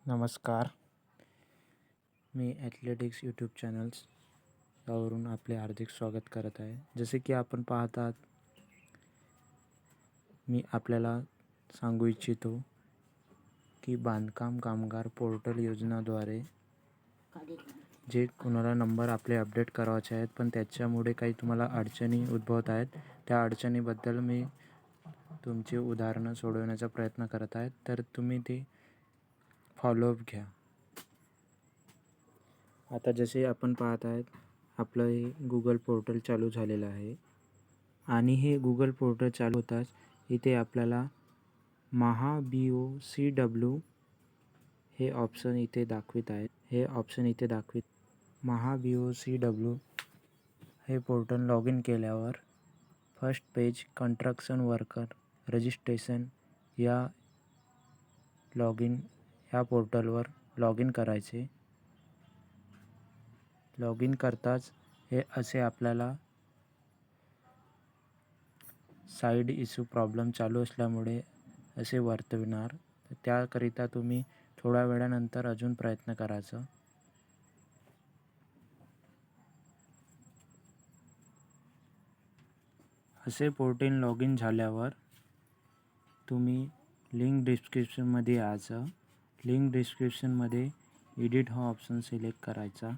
नमस्कार. मी athletics YouTube channels यावरून आपले हार्दिक स्वागत करत आहे. जसे की आपण पाहत आहात, मी आपल्याला सांगू इच्छितो की बांधकाम कामगार पोर्टल योजनाद्वारे जे कोणाला नंबर आपले अपडेट करायचे आहेत, पण त्याच्यामुळे काही तुम्हाला अडचणी उद्भवत आहेत, त्या अडचणीबद्दल मी तुमची उदाहरणं सोडवण्याचा प्रयत्न करत आहे. तर तुम्ही ते फॉलोअप घ्या. आता जसे आपण पाहत आहेत, आपलं हे गुगल पोर्टल चालू झालेलं आहे आणि हे गुगल पोर्टल चालू होताच इथे आपल्याला MahaBOCW हे ऑप्शन इथे दाखवित आहे. हे ऑप्शन इथे MahaBOCW हे पोर्टल लॉग इन केल्यावर first page construction worker registration या पोर्टलवर लॉग इन करायचे. लॉग इन करताच हे असे आपल्याला साईड इश्यू प्रॉब्लेम चालू असल्यामुळे असे वर्तविणार. त्याकरिता तुम्ही थोड्या वेळानंतर अजून प्रयत्न करायचा. असे पोर्टल लॉग इन झाल्यावर तुम्ही लिंक डिस्क्रिप्शनमध्ये यायचं. लिंक डिस्क्रिप्शनमध्ये एडिट हा ऑप्शन सिलेक्ट करायचा.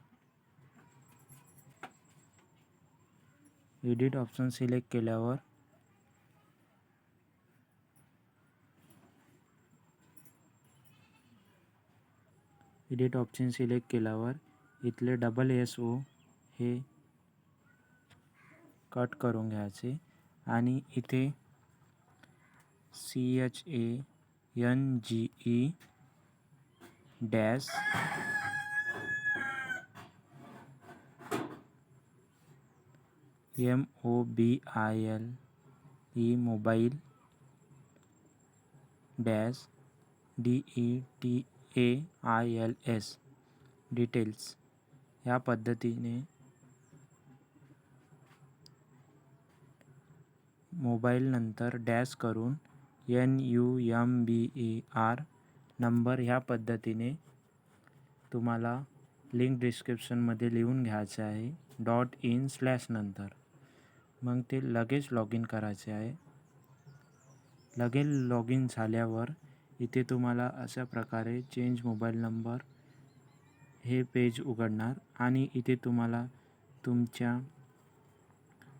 एडिट ऑप्शन सिलेक्ट केल्यावर इथले SSO हे कट करून घ्यायचे आणि इथे mobile DETAILS डिटेल्स या पद्धतीने मोबाईल नंतर डॅश करून NUMBER नंबर ह्या पद्धतीने तुम्हाला लिंक डिस्क्रिप्शनमध्ये लिहून घ्यायचे आहे. .in/ नंतर मग ते लगेच लॉग इन करायचे आहे. लगेच लॉग इन झाल्यावर इथे तुम्हाला अशा प्रकारे चेंज मोबाईल नंबर हे पेज उघडणार आणि इथे तुम्हाला तुमच्या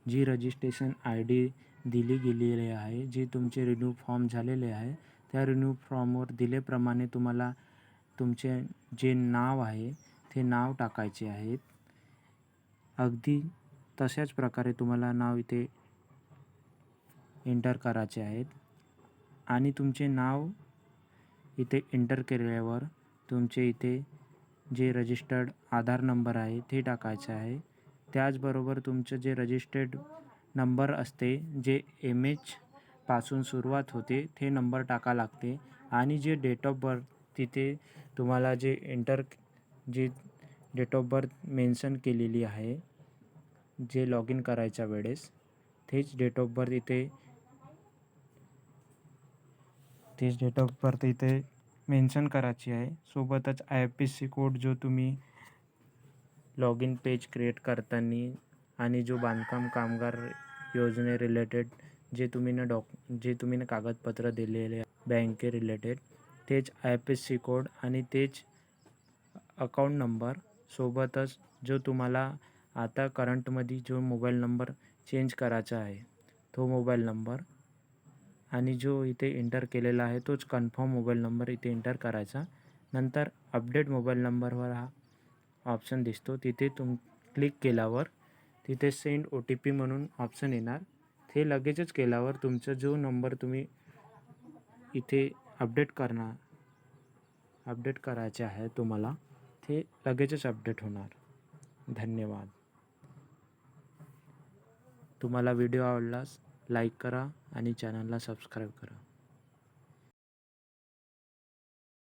जी रजिस्ट्रेशन ID दिली गेलेली आहे, जे तुमचे रिन्यू फॉर्म झालेले आहे, त्या रिन्यू फॉर्मवर दिल्याप्रमाणे तुम्हाला तुमचे जे नाव आहे ते नाव टाकायचे आहेत. अगदी तशाच प्रकारे तुम्हाला नाव इथे एंटर करायचे आहेत आणि तुमचे नाव इथे एंटर केल्यावर तुमचे इथे जे रजिस्टर्ड आधार नंबर आहे ते टाकायचे आहे. त्याचबरोबर तुमचं जे रजिस्टर्ड नंबर असते, जे MH पासून सुरुवात होते, ते नंबर टाका लागते आणि जे डेट ऑफ बर्थ तिथे तुम्हाला जे डेट ऑफ बर्थ मेन्शन केलेली आहे जे लॉग इन करायच्या वेळेस, तेच डेट ऑफ बर्थ इथे मेन्शन करायची आहे. सोबतच IFSC कोड जो तुम्ही लॉग इन पेज क्रिएट करताना आणि जो बांधकाम कामगार योजने रिलेटेड जे तुम्ही कागदपत्र दिलेले बँके रिलेटेड, तेच IFSC कोड आणि तेच अकाउंट नंबर, सोबतच जो तुम्हाला आता करंटमध्ये जो मोबाईल नंबर चेंज करायचा आहे तो मोबाईल नंबर आणि जो इथे एंटर केलेला आहे तोच कन्फर्म मोबाईल नंबर इथे एंटर करायचा. नंतर अपडेट मोबाईल नंबरवर हा ऑप्शन दिसतो, तिथे क्लिक केल्यावर तिथे सेंड OTP म्हणून ऑप्शन येणार. ते लगेचच केल्यावर तुमचा जो नंबर तुम्ही इथे अपडेट करायचे आहे तुम्हाला, ते लगेचच अपडेट होणार. धन्यवाद. तुम्हाला व्हिडिओ आवडल्यास लाईक करा आणि चॅनलला सबस्क्राईब करा.